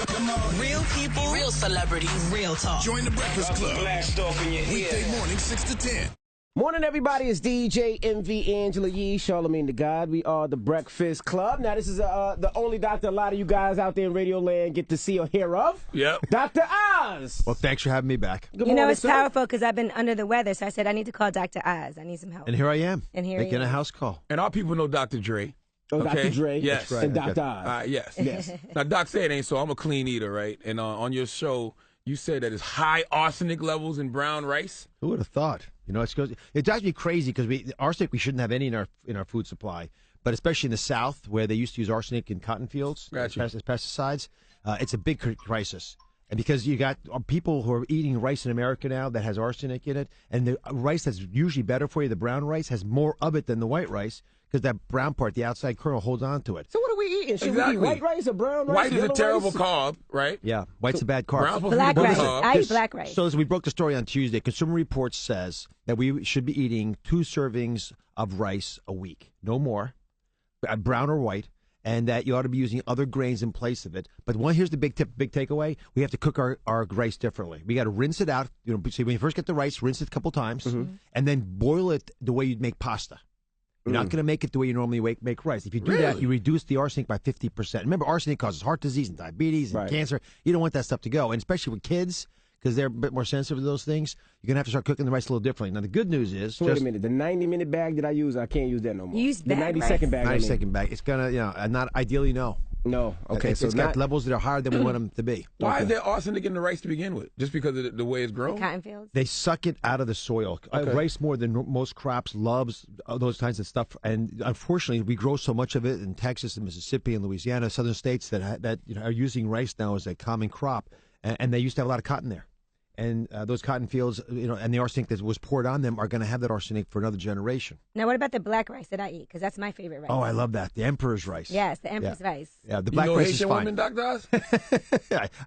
Real people, real celebrities, real talk. Join the Breakfast Club. Blast off in your Weekday morning, 6 to 10. Morning, everybody. It's DJ MV Angela Yee, Charlamagne the God. We are the Breakfast Club. Now, this is the only doctor a lot of you guys out there in Radio Land get to see or hear of. Yep. Dr. Oz. Well, thanks for having me back. Good You know, morning, it's sir. powerful because I've been under the weather, so I said I need to call Dr. Oz. I need some help. And here I am. And here he making a is. house call. And our people know Dr. Dre. Oh, Okay. Dr. Dre. Yes. That's right. And Dr. Okay. Oz. Yes. Yes. Now, Doc said it ain't so. I'm a clean eater, right? And on your show, you said that it's high arsenic levels in brown rice. Who would have thought? You know, it drives me crazy because arsenic we shouldn't have any in our food supply, but especially in the South where they used to use arsenic in cotton fields Gotcha. as pesticides, it's a big crisis. And because you got people who are eating rice in America now that has arsenic in it, and the rice that's usually better for you, the brown rice, has more of it than the white rice because that brown part, the outside kernel, holds on to it. So what are we eating? Should Exactly. we eat white rice or brown rice? White is a yellow terrible rice? carb, right? Yeah, white's a bad carb. Brown's supposed Black to be a rice. good carb. I eat black rice. So as we broke the story on Tuesday, Consumer Reports says that we should be eating 2 servings of rice a week, no more, brown or white, and that you ought to be using other grains in place of it. But here's the big takeaway: we have to cook our rice differently. We got to rinse it out. You know, so when you first get the rice, rinse it a couple times, and then boil it the way you'd make pasta. You're not going to make it the way you normally make rice. If you do that, you reduce the arsenic by 50%. Remember, arsenic causes heart disease and diabetes and cancer. You don't want that stuff to go, and especially with kids, because they're a bit more sensitive to those things. You're going to have to start cooking the rice a little differently. Now, the good news is... So wait a minute. The 90-minute bag that I use, I can't use that no more. You use the bag 90-second bag. 90-second bag. It's going to, not ideally, no. No. Okay, It's got levels that are higher than we want them to be. Why is there arsenic in the rice to begin with? Just because of the way it's grown? Cotton fields. They suck it out of the soil. Okay. Rice more than most crops loves those kinds of stuff, and unfortunately, we grow so much of it in Texas and Mississippi and Louisiana, southern states that are using rice now as a common crop, and they used to have a lot of cotton there. And those cotton fields, and the arsenic that was poured on them are going to have that arsenic for another generation. Now, what about the black rice that I eat? Because that's my favorite rice. Oh, I love that. The Emperor's rice. Yes, the Empress rice. Yeah, the You black know rice Haitian is fine. women, Dr. Oz?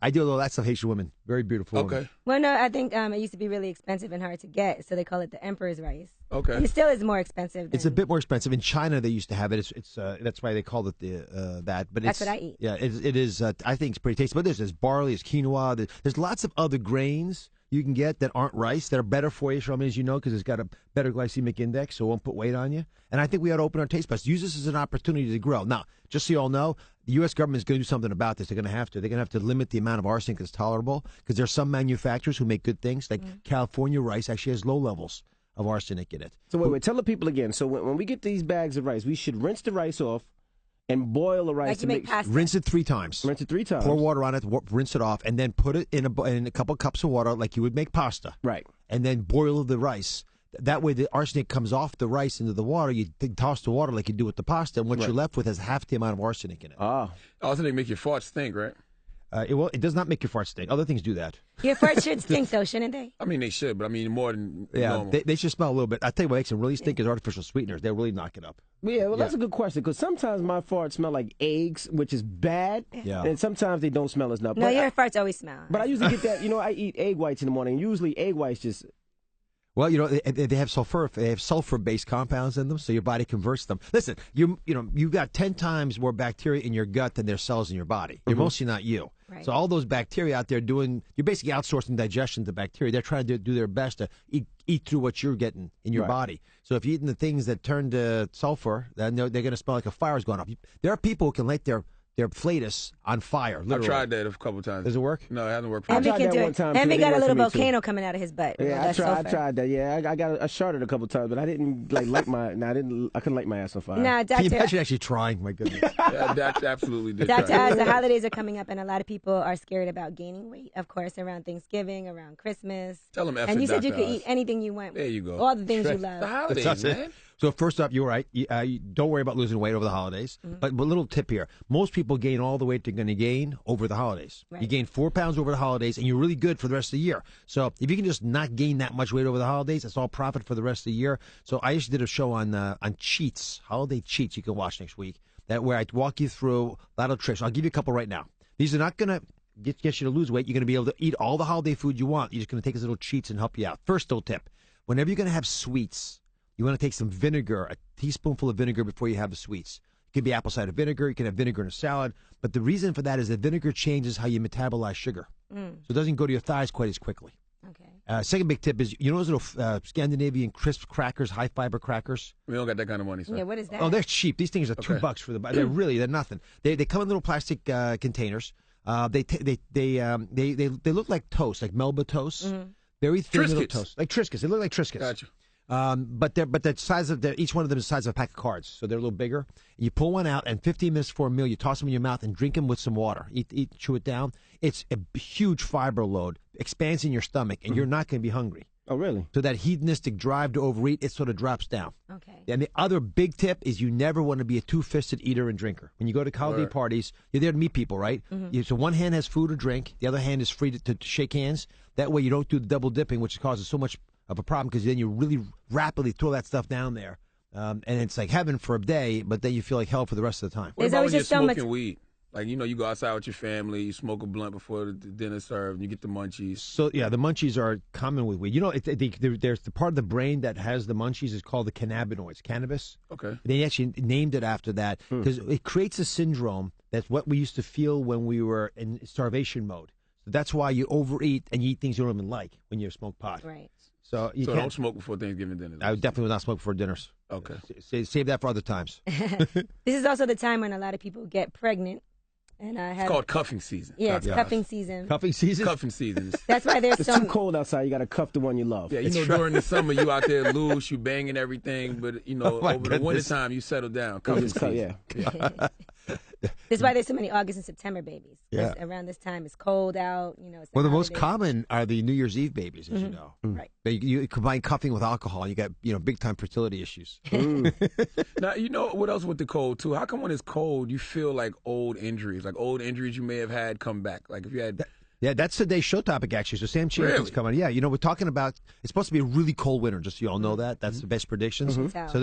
I do a little of that stuff, Haitian women. Very beautiful women. Okay. Well, no, I think it used to be really expensive and hard to get, so they call it the Emperor's rice. Okay. And it still is more expensive. It's a bit more expensive. In China, they used to have it. It's that's why they called it that. But That's it's, what I eat. Yeah, it is. I think it's pretty tasty. But there's barley, there's quinoa. There's lots of other grains you can get that aren't rice that are better for you, Charlamagne, as you know, because it's got a better glycemic index, so it won't put weight on you. And I think we ought to open our taste buds. Use this as an opportunity to grow. Now, just so you all know, the U.S. government is going to do something about this. They're going to have to. They're going to have to limit the amount of arsenic that's tolerable because there are some manufacturers who make good things, like California rice actually has low levels of arsenic in it. So wait, tell the people again. So when we get these bags of rice, we should rinse the rice off and boil the rice Like to you make pasta. Rinse it 3 times. Rinse it 3 times. Pour water on it, rinse it off, and then put it in a couple cups of water like you would make pasta. Right. And then boil the rice. That way the arsenic comes off the rice into the water. You toss the water like you do with the pasta, and what you're left with has half the amount of arsenic in it. Ah. Arsenic make your farts stink, right? It does not make your fart stink. Other things do that. Your farts should stink, though, shouldn't they? I mean, they should, but I mean more than Yeah, normal. they should smell a little bit. I tell you what makes them really stink is artificial sweeteners. They really knock it up. Yeah, well, that's a good question because sometimes my farts smell like eggs, which is bad. Yeah. And sometimes they don't smell as enough. No, But your farts always smell. But I usually get that. I eat egg whites in the morning. Usually, egg whites just. Well, they have sulfur-based compounds in them, so your body converts them. Listen, you've got 10 times more bacteria in your gut than there are cells in your body. You're mostly not you. Right. So all those bacteria out there you're basically outsourcing digestion to bacteria. They're trying to do their best to eat through what you're getting in your body. So if you're eating the things that turn to sulfur, then they're going to smell like a fire's going off. There are people who can light their flatus on fire, I've literally. tried that a couple times. Does it work? No, it hasn't worked for I me. Envy tried can that do one it. time, too. Envy It got a didn't little work for me, too. volcano coming out of his butt. Yeah, That's I sulfur. tried that. Yeah, I shot it a couple times, but I didn't light my. No, I couldn't light my ass on fire. Now, Can you Dr. imagine actually trying? My goodness. Yeah, that absolutely did. Dr. try. Oz, the holidays are coming up, and a lot of people are scared about gaining weight, of course, around Thanksgiving, around Christmas. Tell them F And it, you said you Dr. could Oz. eat anything you want. There you go. All the things you The love. holidays, That's it. man. So first up, you're right. You don't worry about losing weight over the holidays. But a little tip here. Most people gain all the weight they're going to gain over the holidays. Right. You gain 4 pounds over the holidays, and you're really good for the rest of the year. So if you can just not gain that much weight over the holidays, that's all profit for the rest of the year. So I just did a show on cheats, holiday cheats you can watch next week, where I walk you through a lot of tricks. I'll give you a couple right now. These are not going to get you to lose weight. You're going to be able to eat all the holiday food you want. You're just going to take these little cheats and help you out. First little tip. Whenever you're going to have sweets, you want to take some vinegar, a teaspoonful of vinegar before you have the sweets. could be apple cider vinegar. You can have vinegar in a salad. But the reason for that is that vinegar changes how you metabolize sugar. So it doesn't go to your thighs quite as quickly. Okay. Second big tip is, you know those little Scandinavian crisp crackers, high-fiber crackers? We don't got that kind of money, sir. Yeah, what is that? Oh, they're cheap. These things are $2 for the. They're nothing. They come in little plastic containers. They look like toast, like Melba toast. Very thin little Triscuits. toast, like Triscuits. They look like Triscuits. Gotcha. But the size of each one of them is the size of a pack of cards, so they're a little bigger. You pull one out, and 15 minutes before a meal, you toss them in your mouth and drink them with some water. Chew it down. It's a huge fiber load, expands in your stomach, and you're not going to be hungry. Oh, really? So that hedonistic drive to overeat, it sort of drops down. Okay. And the other big tip is you never want to be a two-fisted eater and drinker. When you go to holiday parties, you're there to meet people, right? So one hand has food or drink, the other hand is free to shake hands. That way you don't do the double dipping, which causes so much of a problem because then you really rapidly throw that stuff down there. And it's like heaven for a day, but then you feel like hell for the rest of the time. What There's about always when you're just so much- smoking weed? Like, you know, you go outside with your family, you smoke a blunt before the dinner's served, and you get the munchies. So, yeah, the munchies are common with weed. You know, there's the part of the brain that has the munchies is called the cannabinoids, cannabis. Okay. They actually named it after that because it creates a syndrome that's what we used to feel when we were in starvation mode. So that's why you overeat and you eat things you don't even like when you smoke pot. Right. So you So can't. don't smoke before Thanksgiving dinner. I would definitely would not smoke before dinners. Okay. Save that for other times. This is also the time when a lot of people get pregnant. And I It's have, called cuffing season. yeah, it's Guys. cuffing season. Cuffing season. Cuffing season. That's why there's It's so too cold outside. You got to cuff the one you love. Yeah, you know, during the summer, you out there loose, you banging everything, but, you know, Oh, my over the goodness. wintertime, you settle down. You Cuffing just cut, season. yeah. That's why there's so many August and September babies. 'Cause Yeah. around this time, it's cold out. You know, it's Well, the most holidays. common are the New Year's Eve babies, as you know. Right. But you combine cuffing with alcohol, you got big time fertility issues. Now, you know what else with the cold, too? How come when it's cold, you feel like old injuries you may have had come back? Like if you had... Yeah, that's today's show topic, actually. So Sam Champions Really? coming. Yeah, we're talking about, it's supposed to be a really cold winter, just so you all know that. That's the best predictions. Mhm. So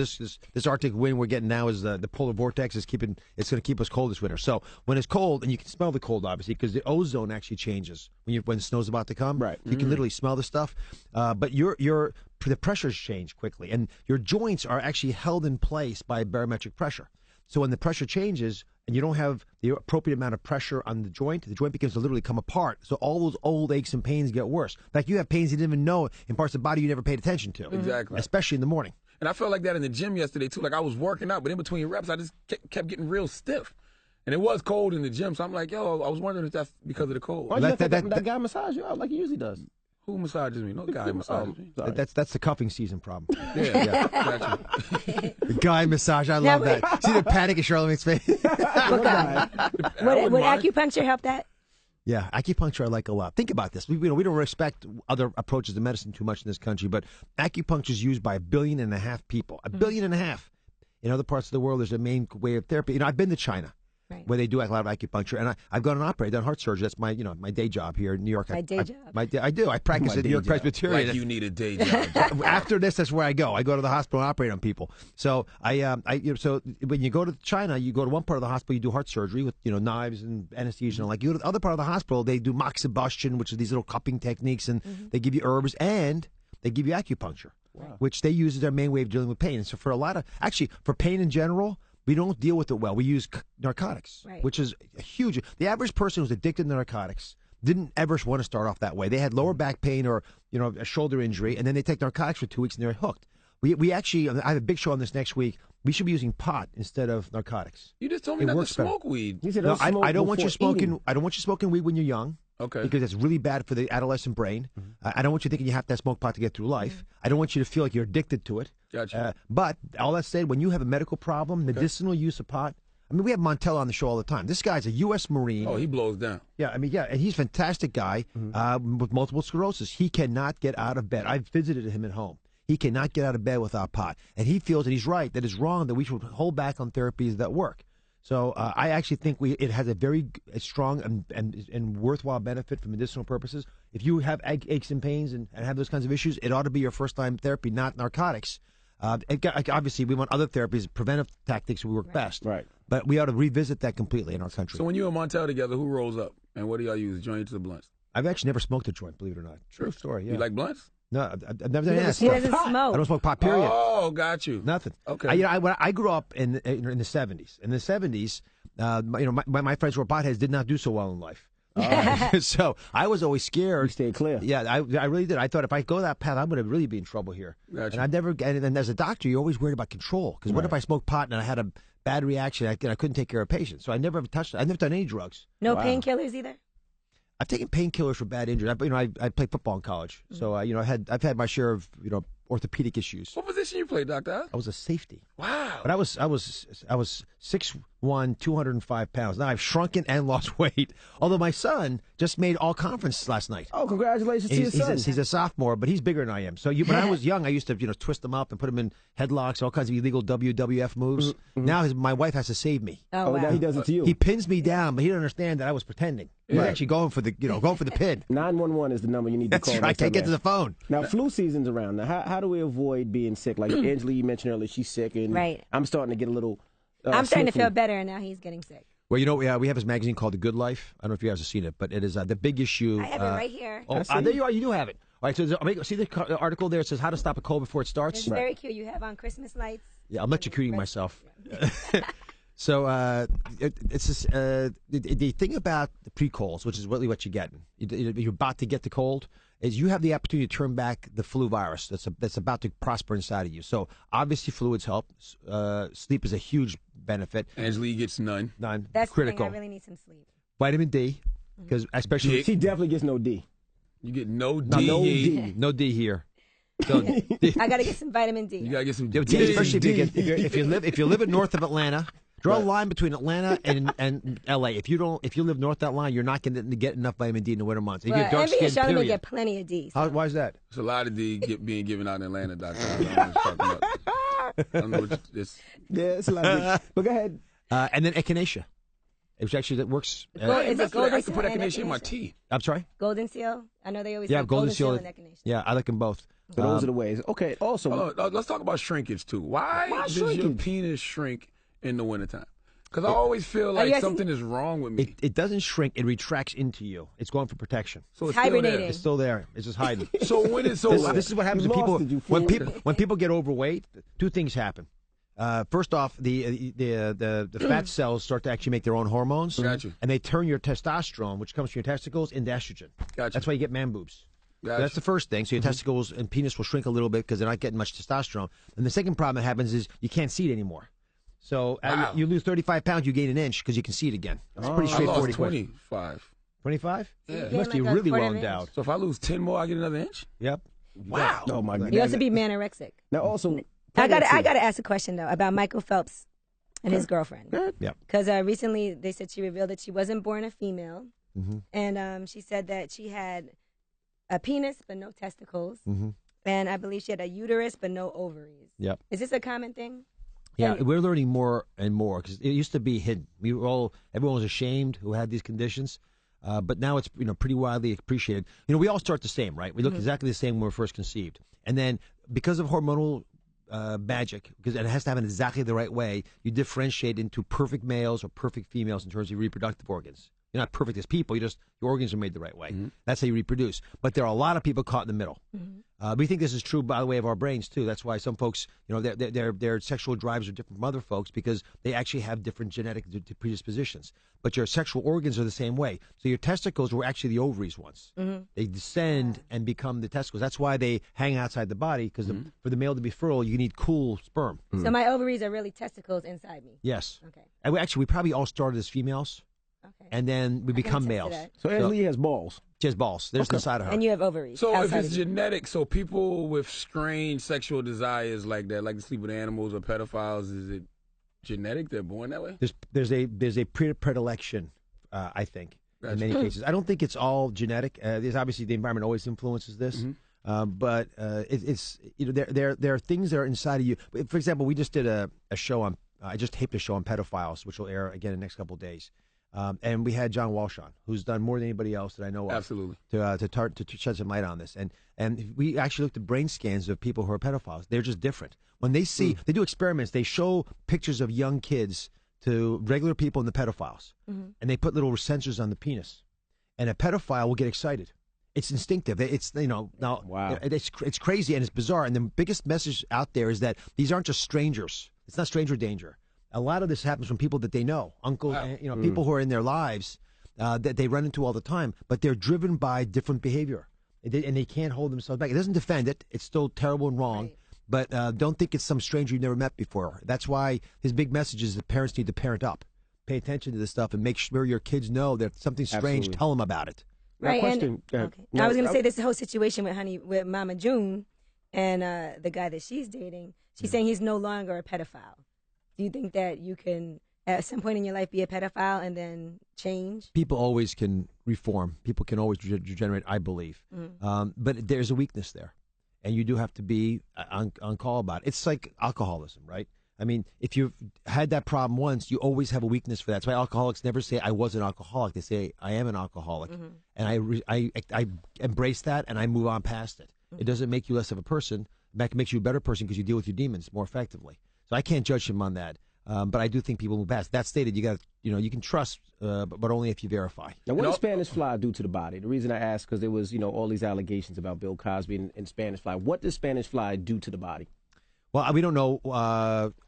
this Arctic wind we're getting now is the polar vortex it's going to keep us cold this winter. So when it's cold, and you can smell the cold, obviously, because the ozone actually changes when the snow's about to come. Right. You can literally smell the stuff. But the pressures change quickly, and your joints are actually held in place by barometric pressure. So when the pressure changes and you don't have the appropriate amount of pressure on the joint begins to literally come apart. So all those old aches and pains get worse. Like you have pains you didn't even know in parts of the body you never paid attention to. Exactly. Especially in the morning. And I felt like that in the gym yesterday, too. Like I was working out, but in between reps, I just kept getting real stiff. And it was cold in the gym, so I'm like, yo, I was wondering if that's because of the cold. Why don't you That- let that guy massage you out like he usually does? Who massages me? No guy massages me. Sorry. That's the cuffing season problem. Yeah, gotcha. The guy massage, I love that. See the panic in Charlamagne's face? What guy? Would acupuncture help that? Yeah, acupuncture I like a lot. Think about this. We don't respect other approaches to medicine too much in this country, but acupuncture is used by 1.5 billion people. 1.5 billion. In other parts of the world, there's a main way of therapy. I've been to China, Right. where they do a lot of acupuncture, and I've gone and operated, done heart surgery. That's my my day job here in New York. My day job. I do. I practice My at New day York job. Presbyterian. Like you need a day job. After this, that's where I go. I go to the hospital and operate on people. So so when you go to China, you go to one part of the hospital, you do heart surgery with knives and anesthesia, and like you go to the other part of the hospital, they do moxibustion, which are these little cupping techniques, and they give you herbs and they give you acupuncture, which they use as their main way of dealing with pain. And so for for pain in general, we don't deal with it well. We use narcotics, Right. which is a huge. The average person who's addicted to narcotics didn't ever want to start off that way. They had lower back pain or a shoulder injury, and then they take narcotics for 2 weeks and they're hooked. We actually, I have a big show on this next week. We should be using pot instead of narcotics. You just told me It not to works better. smoke weed. He said No, don't smoke I don't want you before smoking. eating. I don't want you smoking weed when you're young. Okay. Because it's really bad for the adolescent brain. I don't want you thinking you have to smoke pot to get through life. I don't want you to feel like you're addicted to it. Gotcha. But all that said, when you have a medical problem, medicinal use of pot. I mean, we have Montel on the show all the time. This guy's a U.S. Marine. Oh, he blows down. Yeah, and he's a fantastic guy with multiple sclerosis. He cannot get out of bed. I've visited him at home. He cannot get out of bed without pot. And he feels, and he's right, that it's wrong that we should hold back on therapies that work. So I actually think it has a very strong and worthwhile benefit for medicinal purposes. If you have aches and pains and have those kinds of issues, it ought to be your first-time therapy, not narcotics. Obviously, we want other therapies, preventive tactics will work best. Right. But we ought to revisit that completely in our country. So when you and Montel together, who rolls up? And what do y'all use? Joints or blunts? I've actually never smoked a joint, believe it or not. True story, yeah. You like blunts? No, I've never done He that. doesn't I smoke. don't smoke pot. Period. Oh, got you. Nothing. Okay. When I grew up in the 70s. In the 70s, my friends who were potheads did not do so well in life. So I was always scared. You stayed clear. Yeah, I really did. I thought if I go that path, I'm going to really be in trouble here. Gotcha. And I never. And as a doctor, you're always worried about control. Because what if I smoked pot and I had a bad reaction? I couldn't take care of patients. So I never touched it. I've never done any drugs. No painkillers either. I've taken painkillers for bad injuries. I played football in college, so I've had my share of orthopedic issues. What position you play, Doctor? I was a safety. Wow. But I was 6'1", 205 pounds. Now I've shrunken and lost weight. Although my son just made all conference last night. Oh, congratulations to your son. He's a sophomore, but he's bigger than I am. So when I was young, I used to twist him up and put him in headlocks, all kinds of illegal WWF moves. Now my wife has to save me. Oh, wow. Now he does it to you. He pins me down, but he didn't understand that I was pretending. He was actually going for the pin. 911 is the number you need to That's call. right. I can't get to the phone. Now, flu season's around. Now, how do we avoid being sick? Like Angela, you mentioned earlier, she's sick, and Right. I'm starting to get a little. I'm starting to sniffly. feel better, and now he's getting sick. Well, we have this magazine called The Good Life. I don't know if you guys have seen it, but it is the big issue. I have it right here. Oh, there you are. You do have it. All right. So see the article there? It says how to stop a cold before it starts. It's very cute. You have on Christmas lights. Yeah, I'm electrocuting myself. So it's this, the thing about the pre-colds, which is really what you're getting. You're about to get the cold. Is you have the opportunity to turn back the flu virus that's about to prosper inside of you. So obviously fluids help. Sleep is a huge benefit. Angela gets none. That's Critical. the thing. I really need some sleep. Vitamin D, because especially She definitely gets no D. You get no no D. no D here. So, I got to get some vitamin D. You gotta get some D, D. especially if you live north of Atlanta. Draw a line between Atlanta and L.A. If you live north of that line, you're not going to get enough vitamin D in the winter months. If you have dark Envy skin, and Charlamagne period. get plenty of D. Why is that? There's a lot of D being given out in Atlanta, Doctor. I don't know what you're talking about. I don't know what this. Yeah, it's a lot. But go ahead. And then echinacea, which actually that works. Is it golden I used to put seal and echinacea in my echinacea? tea. I'm sorry. Golden seal. I know they always Yeah, say golden seal. and echinacea. Yeah, I like them both. So those are the ways. Okay. Also, Let's talk about shrinkage too. Why does your shrinkage? penis shrink in the wintertime? Because I always feel like something is wrong with me. It doesn't shrink. It retracts into you. It's going for protection. So It's still there. hibernating. It's still there. It's just hiding. So when it's so This is what happens You to people lost it, you fool. when people get overweight. Two things happen. First off, the fat cells start to actually make their own hormones, Gotcha. and they turn your testosterone, which comes from your testicles, into estrogen. Gotcha. That's why you get man boobs. Gotcha. So that's the first thing. So your testicles and penis will shrink a little bit because they're not getting much testosterone. And the second problem that happens is you can't see it anymore. So Wow. you lose 35 pounds, you gain an inch because you can see it again. It's pretty I straightforward. lost 25. 25? Yeah. You must be Gain like a really quarter well of an endowed. So if I lose 10 more, I get another inch? Yep. Wow. oh my You goodness. have to be manorexic. Now, also, I got to ask a question though about Michael Phelps and his girlfriend. Yep. Because recently they said she revealed that she wasn't born a female, Mm-hmm. and she said that she had a penis but no testicles, Mm-hmm. and I believe she had a uterus but no ovaries. Yep. Is this a common thing? Yeah, we're learning more and more because it used to be hidden. Everyone was ashamed who had these conditions, but now it's pretty widely appreciated. We all start the same, right? We look exactly the same when we're first conceived, and then because of hormonal magic, because it has to happen exactly the right way, you differentiate into perfect males or perfect females in terms of reproductive organs. You're not perfect as people. Your organs are made the right way. That's how you reproduce. But there are a lot of people caught in the middle. We think this is true, by the way, of our brains too. That's why some folks, their sexual drives are different from other folks because they actually have different genetic predispositions. But your sexual organs are the same way. So your testicles were actually the ovaries once. They descend and become the testicles. That's why they hang outside the body because for the male to be fertile, you need cool sperm. So my ovaries are really testicles inside me. Yes. Okay. And we probably all started as females. Okay. And then we I can become attest to males. that. so Angela has balls. She has balls. There's inside of her. And you have ovaries. So if outside it's of you. genetic, so people with strange sexual desires like that, like to sleep with animals or pedophiles, is it genetic? They're born that way? There's a predilection, I think, in many cases. I don't think it's all genetic. There's obviously the environment always influences this, but it's there are things that are inside of you. For example, we just did a show on. I just taped a show on pedophiles, which will air again in the next couple of days. And we had John Walsh on, who's done more than anybody else that I know of. Absolutely. To shed some light on this. And we actually looked at brain scans of people who are pedophiles. They're just different. When they see, they do experiments, they show pictures of young kids to regular people and the pedophiles. And they put little sensors on the penis. And a pedophile will get excited. It's instinctive. It's now Wow. it's crazy and it's bizarre. And the biggest message out there is that these aren't just strangers. It's not stranger danger. A lot of this happens from people that they know, uncles, people who are in their lives that they run into all the time. But they're driven by different behavior, and they can't hold themselves back. It doesn't defend it. It's still terrible and wrong. Right. But don't think it's some stranger you've never met before. That's why his big message is that parents need to parent up, pay attention to this stuff, and make sure your kids know that if something's strange. Absolutely. Tell them about it. Right. Question. And, okay. I was going to say this whole situation with Mama June and the guy that she's dating. She's saying he's no longer a pedophile. Do you think that you can, at some point in your life, be a pedophile and then change? People always can reform. People can always regenerate, I believe. But there's a weakness there. And you do have to be on call about it. It's like alcoholism, right? I mean, if you've had that problem once, you always have a weakness for that. That's why alcoholics never say, I was an alcoholic. They say, I am an alcoholic. And I embrace that and I move on past it. It doesn't make you less of a person. It makes you a better person because you deal with your demons more effectively. So I can't judge him on that. But I do think people move past. That stated, you can trust, but only if you verify. Now, what does Spanish fly do to the body? The reason I asked, because there was, all these allegations about Bill Cosby and Spanish fly. What does Spanish fly do to the body? Well, we don't know.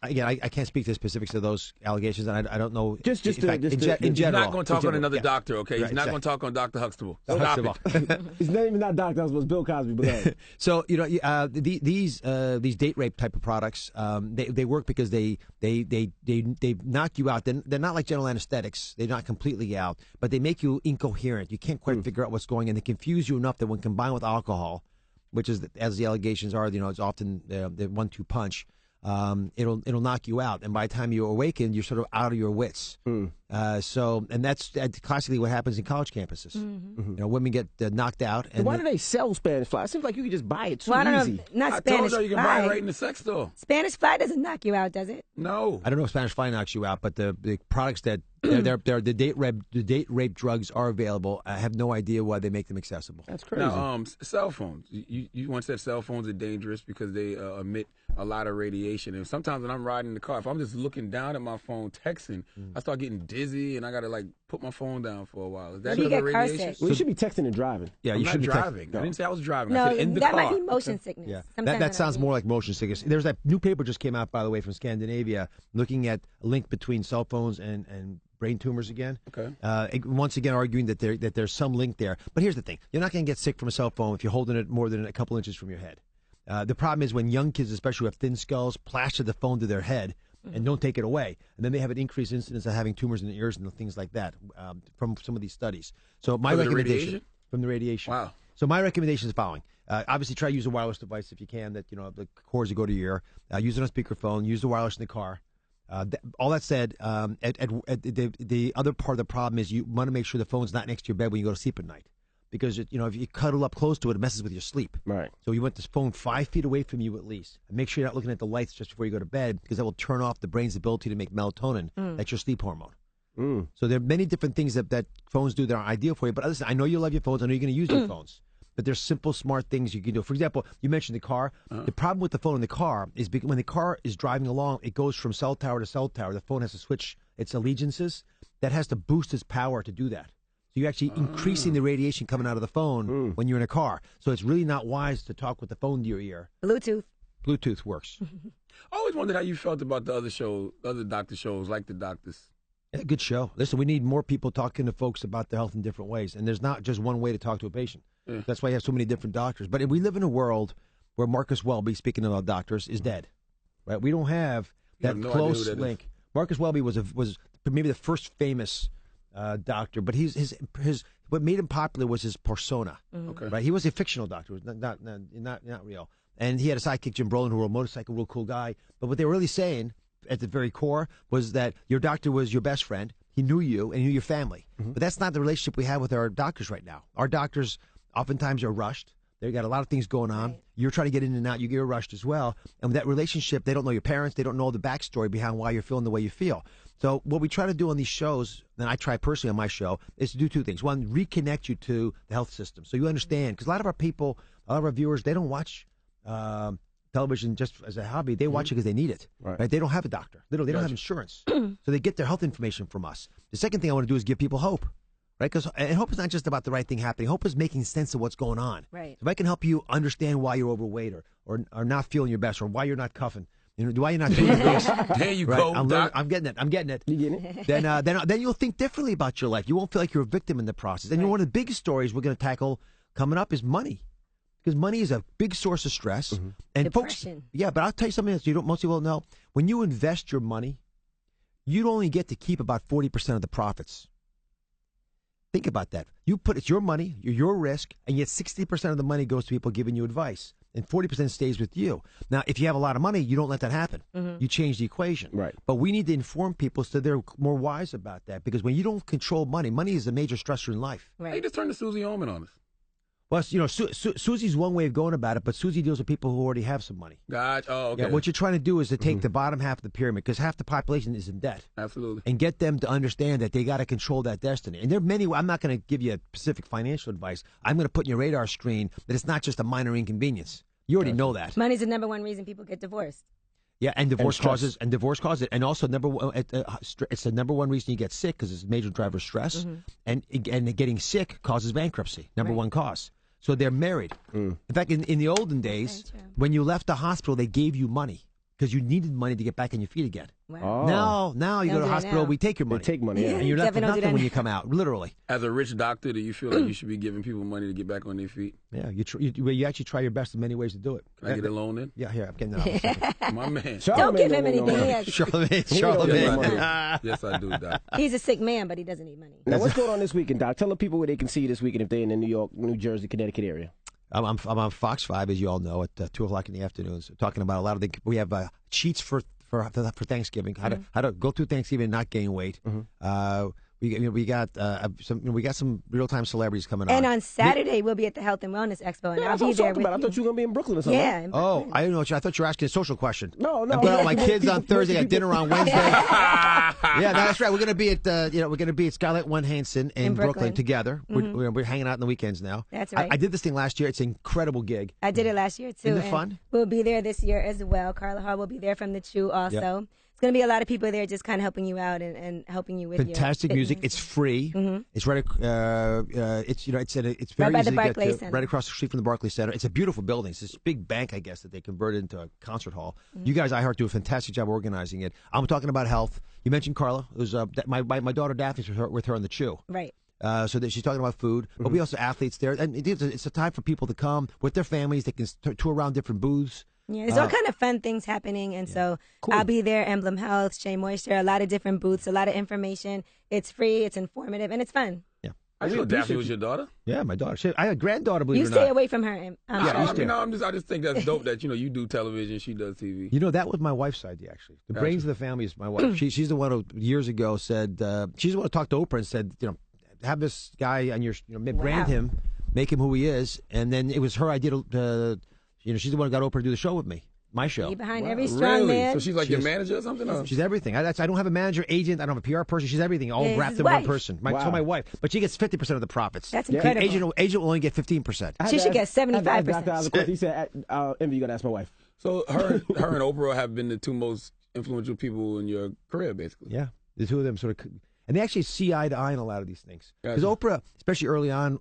Again, I can't speak to the specifics of those allegations, and I don't know. In He's general. not going to talk on another doctor, okay? He's Right, not going to talk on Dr. Huxtable. Stop it. His name is not Dr. Huxtable, it's Bill Cosby. But So these date rape type of products, they work because they knock you out. They're not like general anesthetics. They're not completely out, but they make you incoherent. You can't quite figure out what's going on. They confuse you enough that when combined with alcohol, which is, as the allegations are, it's often the 1-2 punch. It'll knock you out, and by the time you awaken, you're sort of out of your wits. And that's classically what happens in college campuses. Women get knocked out. And why do they sell Spanish fly? It seems like you could just buy it too Well, I don't easy. know. Not I Spanish told you you can fly. buy it right in the sex store. Spanish fly doesn't knock you out, does it? No. I don't know if Spanish fly knocks you out, but the products that the date rape drugs are available. I have no idea why they make them accessible. That's crazy. Now, cell phones. You once said cell phones are dangerous because they emit a lot of radiation. And sometimes when I'm riding in the car, if I'm just looking down at my phone texting, I start getting dizzy and I got to put my phone down for a while. Is that Maybe you because of get car radiation? sick. Well, you should be texting and driving. Yeah, I'm you not should be driving. I didn't say I was driving. I No, said in the that car. might be motion sickness. Yeah, Sometimes that sounds might more be. like motion sickness. There's that new paper just came out, by the way, from Scandinavia, looking at a link between cell phones and brain tumors again. Okay. Once again, arguing that there's some link there. But here's the thing: you're not going to get sick from a cell phone if you're holding it more than a couple inches from your head. The problem is when young kids, especially who have thin skulls, plaster the phone to their head and don't take it away, and then they have an increased incidence of having tumors in the ears and things like that from some of these studies. So my Because of the recommendation radiation? from the radiation. Wow. So my recommendation is the following. Obviously, try to use a wireless device if you can. That the cords that go to your ear. Use it on speakerphone. Use the wireless in the car. All that said, the other part of the problem is you want to make sure the phone's not next to your bed when you go to sleep at night, because if you cuddle up close to it, it messes with your sleep. Right. So you want this phone 5 feet away from you at least, and make sure you're not looking at the lights just before you go to bed, because that will turn off the brain's ability to make melatonin. That's your sleep hormone. So there are many different things that phones do that are ideal for you. But listen, I know you love your phones. I know you're going to use your phones. But there's simple, smart things you can do. For example, you mentioned the car. The problem with the phone in the car is because when the car is driving along, it goes from cell tower to cell tower. The phone has to switch its allegiances. That has to boost its power to do that. So you're actually increasing the radiation coming out of the phone when you're in a car. So it's really not wise to talk with the phone to your ear. Bluetooth. Bluetooth works. I always wondered how you felt about the other doctor shows, like the doctors. It's a good show. Listen, we need more people talking to folks about their health in different ways. And there's not just one way to talk to a patient. That's why you have so many different doctors. But we live in a world where Marcus Welby, speaking about doctors, is dead. Right? We don't have that no close idea who that link. Marcus Welby was maybe the first famous doctor, but his what made him popular was his persona. Okay. Right? He was a fictional doctor, not real. And he had a sidekick, Jim Brolin, who rode a motorcycle, real cool guy. But what they were really saying at the very core was that your doctor was your best friend. He knew you and he knew your family. But that's not the relationship we have with our doctors right now. Our doctors oftentimes are rushed. They got a lot of things going on. Right. You're trying to get in and out. You get rushed as well. And with that relationship, they don't know your parents. They don't know the backstory behind why you're feeling the way you feel. So what we try to do on these shows, and I try personally on my show, is to do two things. One, reconnect you to the health system so you understand. Because a lot of our people, a lot of our viewers, they don't watch television just as a hobby. They watch it because they need it. Right? They don't have a doctor. They don't have insurance. So they get their health information from us. The second thing I want to do is give people hope. right? And hope is not just about the right thing happening. Hope is making sense of what's going on. Right. If I can help you understand why you're overweight or not feeling your best or why you're not cuffing, why you're not doing your best. There you Right? go, I'm Doc. getting it. I'm getting it. You getting it? Then you'll think differently about your life. You won't feel like you're a victim in the process. And one of the biggest stories we're going to tackle coming up is money, because money is a big source of stress. Mm-hmm. And Depression. folks, but I'll tell you something else most people don't know. When you invest your money, you only get to keep about 40% of the profits. Think about that. It's your money, your risk, and yet 60% of the money goes to people giving you advice, and 40% stays with you. Now, if you have a lot of money, you don't let that happen. You change the equation. Right. But we need to inform people so they're more wise about that, because when you don't control money is a major stressor in life. Hey, Right. just turn to Susie Oman on us. Well, Susie's one way of going about it, but Susie deals with people who already have some money. God, oh, okay. Yeah, what you're trying to do is to take the bottom half of the pyramid, because half the population is in debt, Absolutely. and get them to understand that they got to control that destiny. And there are many. I'm not going to give you specific financial advice. I'm going to put in your radar screen that it's not just a minor inconvenience. You already know that. Money's the number one reason people get divorced. Yeah, and divorce stress. causes it, and also it's the number one reason you get sick, because it's a major driver of stress, and getting sick causes bankruptcy. Number one cause. So they're married. In fact, in the olden days, Very true. when you left the hospital, they gave you money because you needed money to get back on your feet again. Wow. Oh. Now you Don't go to do the that hospital, now. we take your They money. take money, yeah. And you're left with Definitely don't do nothing that when now. you come out, literally. As a rich doctor, do you feel like you should be giving people money to get back on their feet? Yeah, you actually try your best in many ways to do it. Can I get a loan in? Yeah, here, I'm getting that. My man. Don't give him anything. money. He has- Charlemagne. Yes, Charlemagne. I do. Yes, I do, Doc. He's a sick man, but he doesn't need money. Now, what's going on this weekend, Doc? Tell the people where they can see you this weekend if they're in the New York, New Jersey, Connecticut area. I'm on Fox 5, as you all know, at 2 o'clock in the afternoons, talking about a lot of the. We have cheats for Thanksgiving, how to go through Thanksgiving and not gain weight. We got some real time celebrities coming And on. on Saturday, we'll be at the Health and Wellness Expo, and Yeah, I'll that's what I be was there talking with about. I you. thought you were going to be in Brooklyn or something. Yeah. in Oh, Brooklyn. I don't know. I thought you were asking a social question. No. I'm going out with my kids on Thursday. Got dinner on Wednesday. Ah, Yeah, that's right. We're gonna be at Scarlett One Hansen in Brooklyn Brooklyn. together. We're hanging out on the weekends now. That's right. I did this thing last year. It's an incredible gig. I did it last year, too. Isn't it and fun? We'll be there this year as well. Carla Hall will be there from the Chew also. Yep. It's going to be a lot of people there just kind of helping you out and helping you with Fantastic your music. fitness. It's free. It's right. It's very by easy the to Barclays get to. Center. Right across the street from the Barclays Center. It's a beautiful building. It's this big bank, I guess, that they converted into a concert hall. You guys, I heard, do a fantastic job organizing it. I'm talking about health. You mentioned Carla. It was my daughter Daphne's with her on the Chew. Right. So that she's talking about food, but we also have athletes there, and it's a time for people to come with their families. They can tour around different booths. Yeah, there's all kind of fun things happening, and so I'll be there. Emblem Health, Shea Moisture, a lot of different booths, a lot of information. It's free, it's informative, and it's fun. Yeah, I didn't know Daphne was your daughter. yeah. My daughter. I had a granddaughter. Believe You it or stay not. away from her. I just think that's dope that you do television, she does TV. You know, that was my wife's idea, actually. The brains of the family is my wife. She's the one who years ago said, she's the one who talked to Oprah and said, have this guy on your, brand him, make him who he is. And then it was her idea to, she's the one who got Oprah to do the show with me, my show. Be behind every strong Really? man. So she's like your She's- manager or something? Or? She's everything. I don't have a manager, agent. I don't have a PR person. She's everything, all Yeah, wrapped his in one wife. person. Wow. So my wife, but she gets 50% of the profits. That's The incredible. agent will only get 15%. She should get 75%. Dr. Oscar, he said, Envy, you got to ask my wife. So her and Oprah have been the two most influential people in your career, basically. Yeah, the two of them sort of, and they actually see eye to eye on a lot of these things. Because Gotcha. Oprah, especially early on,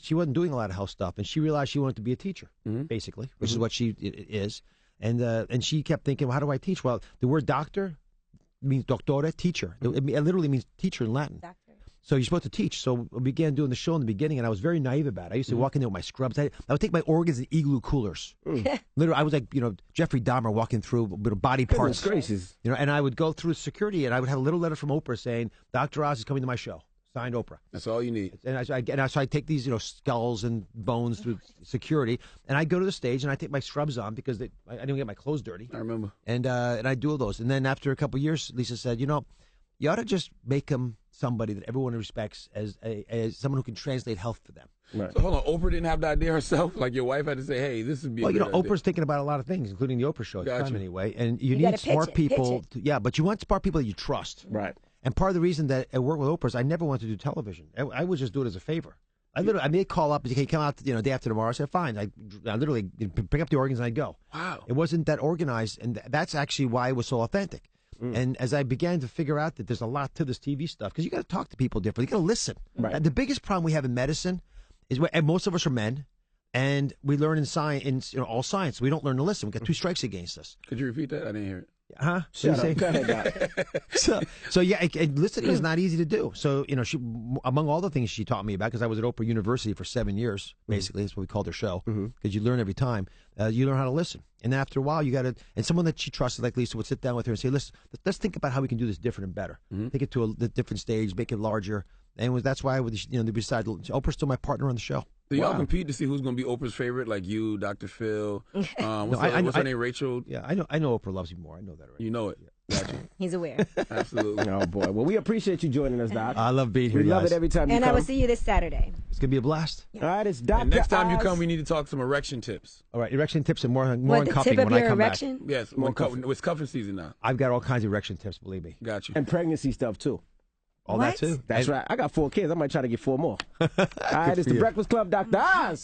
she wasn't doing a lot of health stuff, and she realized she wanted to be a teacher, basically, which is what she is. And she kept thinking, well, how do I teach? Well, the word doctor means doctore, teacher. It literally means teacher in Latin. Doctor. So you're supposed to teach. So we began doing the show in the beginning, and I was very naive about it. I used to walk in there with my scrubs. I would take my organs in igloo coolers. Literally, I was like, Jeffrey Dahmer walking through with body parts. Goodness gracious. And I would go through security, and I would have a little letter from Oprah saying, Dr. Oz is coming to my show. Signed Oprah. That's all you need. And so I take these, skulls and bones through security, and I go to the stage, and I take my scrubs on because I didn't get my clothes dirty. I remember. And I do all those. And then after a couple of years, Lisa said, you ought to just make him somebody that everyone respects as someone who can translate health for them. Right. So hold on, Oprah didn't have the idea herself? Like your wife had to say, hey, this would be a good idea. Oprah's thinking about a lot of things, including the Oprah show at the Gotcha. time anyway. And you gotta need pitch smart it, people. pitch it. But you want smart people that you trust. Right. And part of the reason that I work with Oprah is I never wanted to do television. I would just do it as a favor. I may call up and say, "Can you come out, day after tomorrow?" I said, "Fine." I literally pick up the organs and I'd go. Wow. It wasn't that organized, and that's actually why it was so authentic. And as I began to figure out that there's a lot to this TV stuff, because you got to talk to people differently, you got to listen. Right. And the biggest problem we have in medicine is, and most of us are men, and we learn in science, all science. We don't learn to listen. We got 2 strikes against us. Could you repeat that? I didn't hear it. Huh? Shut up. Go ahead, Doc. So yeah, listening is not easy to do. So, she, among all the things she taught me about, because I was at Oprah University for 7 years, basically, that's what we called her show, because you learn every time. You learn how to listen. And after a while, you got to, and someone that she trusted, like Lisa, would sit down with her and say, listen, let's think about how we can do this different and better. Take it to a different stage, make it larger. And that's why, they decided, Oprah's still my partner on the show. Do y'all compete to see who's going to be Oprah's favorite, like you, Dr. Phil? What's her name, Rachel? Yeah, I know Oprah loves you more. I know that already. You know it. Gotcha. He's aware. Absolutely. Oh, boy. Well, we appreciate you joining us, Doc. I love being here, We love guys. it every time you And come. I will see you this Saturday. It's going to be a blast. All right, it's Dr. And next time you Oz. come, we need to talk some erection tips. All right, erection tips and more What, on the cuffing tip of when I your come erection? Yes, it's cuffing season now. back. I've got all kinds of erection tips, believe me. Got you. And pregnancy stuff, too. All What? that, too. That's right. I got 4 kids. I might try to get 4 more. All right, it's for the you. Breakfast Club, Dr. Oz.